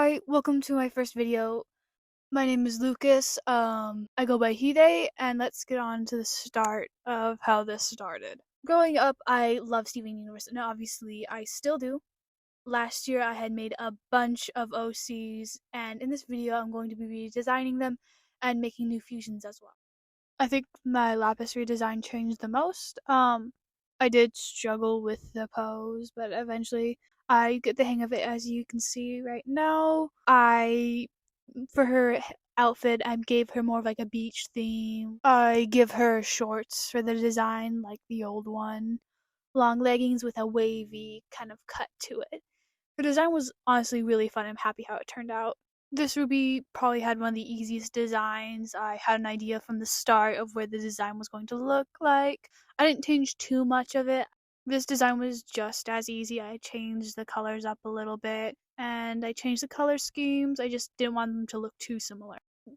Hi, welcome to my first video. My name is Lucas. I go by Hide, and let's get on to the start of how this started. Growing up, I love Steven Universe, and obviously I still do. Last year, I had made a bunch of OCs, and in this video, I'm going to be redesigning them and making new fusions as well. I think my lapis redesign changed the most. I did struggle with the pose, but eventually I get the hang of it. As you can see right now, for her outfit, I gave her more of like a beach theme. I give her shorts for the design, like the old one, long leggings with a wavy kind of cut to it. The design was honestly really fun. I'm happy how it turned out. This ruby probably had one of the easiest designs. I had an idea from the start of where the design was going to look like. I didn't change too much of it. This design was just as easy. I changed the colors up a little bit and I changed the color schemes. I just didn't want them to look too similar.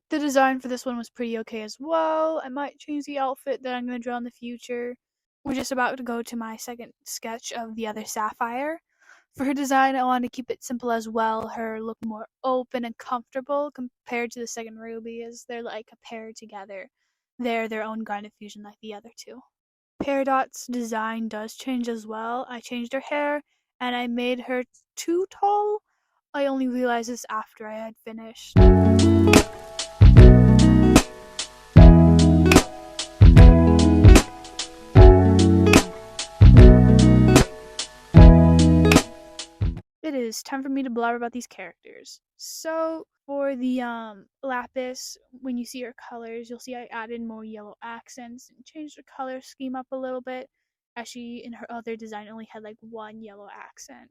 The design for this one was pretty okay as well. I might change the outfit that I'm going to draw in the future. We're just about to go to my second sketch of the other sapphire. For her design, I wanted to keep it simple as well. Her look more open and comfortable compared to the second ruby, as they're like a pair together. They're their own garnet fusion like the other two. Peridot's design does change as well. I changed her hair and I made her too tall. I only realized this after I had finished. It is time for me to blabber about these characters. So for the lapis, when you see her colors, you'll see I added more yellow accents and changed her color scheme up a little bit, as she in her other design only had like one yellow accent.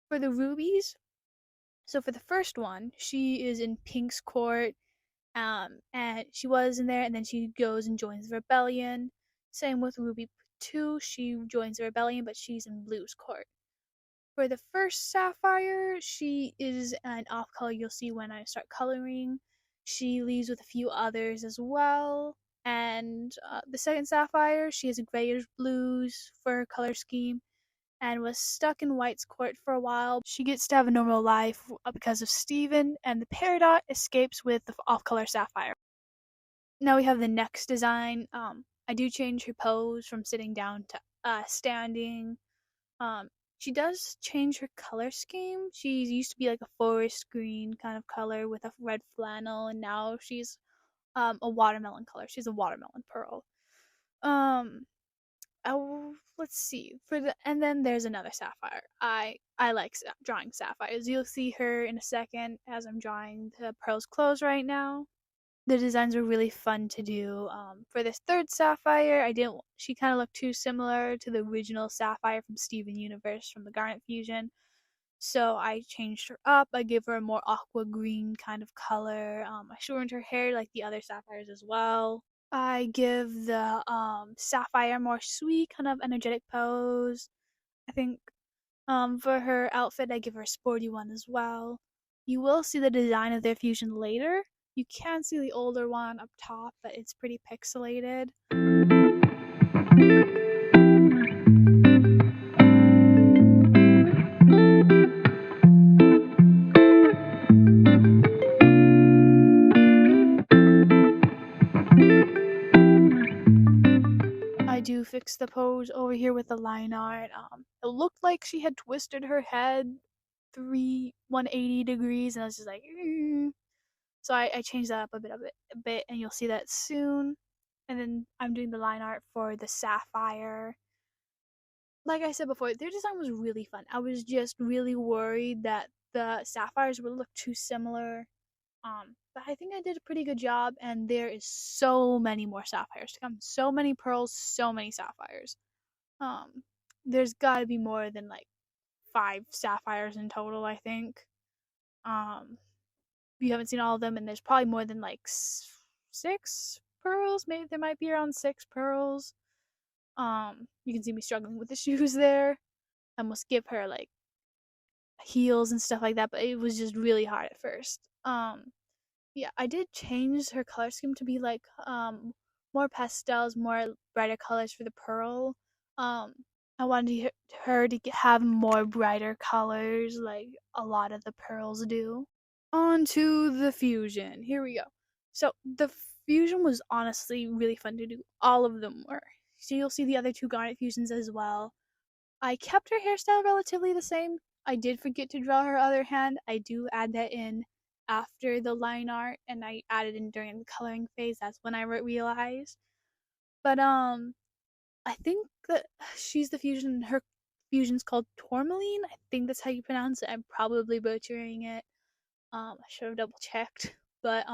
For the rubies, so for the first one, she is in Pink's court, and she was in there, and then she goes and joins the rebellion. Same with Ruby 2, she joins the rebellion, but she's in Blue's court. For the first sapphire, she is an off color you'll see when I start coloring. She leaves with a few others as well. And the second sapphire, she has a grayish blues for her color scheme and was stuck in White's court for a while. She gets to have a normal life because of Steven, and the Peridot escapes with the off color sapphire. Now we have the next design. I do change her pose from sitting down to standing. Um, she does change her color scheme. She used to be like a forest green kind of color with a red flannel, and now she's a watermelon color. She's a watermelon pearl. Um, let's see and then there's another sapphire. I like drawing sapphires. You'll see her in a second as I'm drawing the pearl's clothes right now. The designs were really fun to do. For this third sapphire, I didn't. She kind of looked too similar to the original sapphire from Steven Universe from the Garnet Fusion, so I changed her up. I gave her a more aqua green kind of color. I shortened her hair like the other sapphires as well. I give the sapphire a more sweet, kind of energetic pose. I think for her outfit, I give her a sporty one as well. You will see the design of their fusion later. You can see the older one up top, but it's pretty pixelated. I do fix the pose over here with the line art. It looked like she had twisted her head 180 degrees, and I was just like, So I changed that up a bit, and you'll see that soon. And then I'm doing the line art for the sapphire. Like I said before, their design was really fun. I was just really worried that the sapphires would look too similar. But I think I did a pretty good job, and there is so many more sapphires to come. So many pearls, so many sapphires. Um, there's got to be more than like 5 sapphires in total, I think. Um, you haven't seen all of them, and there's probably more than like 6 pearls. Maybe there might be around 6 pearls. You can see me struggling with the shoes there. I must give her like heels and stuff like that, but it was just really hard at first. Yeah, I did change her color scheme to be like more pastels, more brighter colors for the pearl. Um, I wanted her to have more brighter colors like a lot of the pearls do. On to the fusion. Here we go. So the fusion was honestly really fun to do. All of them were. So you'll see the other two garnet fusions as well. I kept her hairstyle relatively the same. I did forget to draw her other hand. I do add that in after the line art, and I added in during the coloring phase. That's when I realized. But I think that she's the fusion. Her fusion's called tourmaline. I think that's how you pronounce it. I'm probably butchering it. I should have double checked, but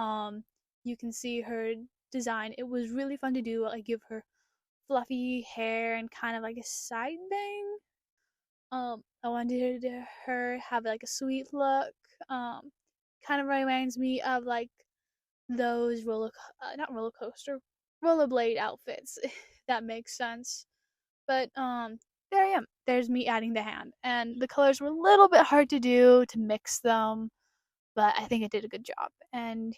you can see her design. It was really fun to do. I give her fluffy hair and kind of like a side bang. I wanted her have like a sweet look. Um, Kind of reminds me of like those not roller coaster, rollerblade outfits. If that makes sense. But there I am. There's me adding the hand, and the colors were a little bit hard to do to mix them, but I think it did a good job. And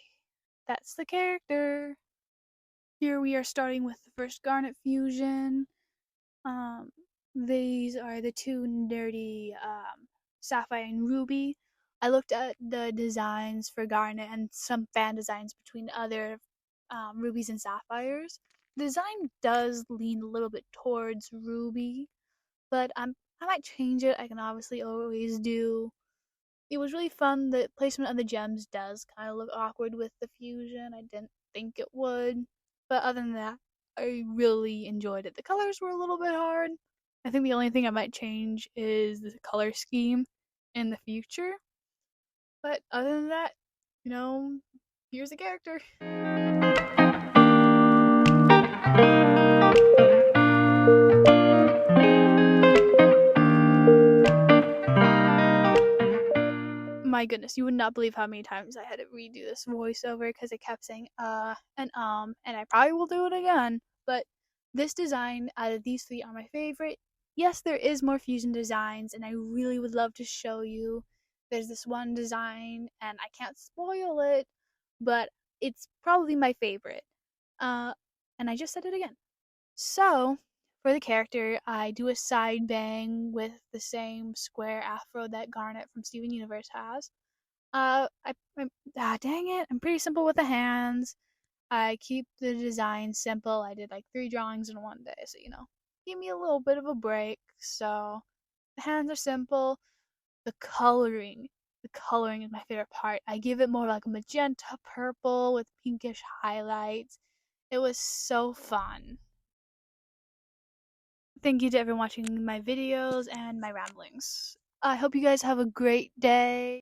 that's the character. Here we are starting with the first Garnet fusion. Um, these are the two nerdy Sapphire and Ruby. I looked at the designs for Garnet and some fan designs between other rubies and sapphires. The design does lean a little bit towards Ruby, but I might change it. I can obviously always do. It was really fun. The placement of the gems does kind of look awkward with the fusion. I didn't think it would, but other than that, I really enjoyed it. The colors were a little bit hard. I think the only thing I might change is the color scheme in the future. But other than that, here's the character. My goodness, you would not believe how many times I had to redo this voiceover because it kept saying and I probably will do it again. But this design out of these three are my favorite. Yes, there is more fusion designs, and I really would love to show you. There's this one design, and I can't spoil it, but it's probably my favorite. Uh, and I just said it again. So, for the character, I do a side bang with the same square afro that Garnet from Steven Universe has. Dang it, I'm pretty simple with the hands. I keep the design simple. I did like 3 drawings in one day, so give me a little bit of a break. So the hands are simple. The coloring is my favorite part. I give it more like magenta purple with pinkish highlights. It was so fun. Thank you to everyone watching my videos and my ramblings. I hope you guys have a great day.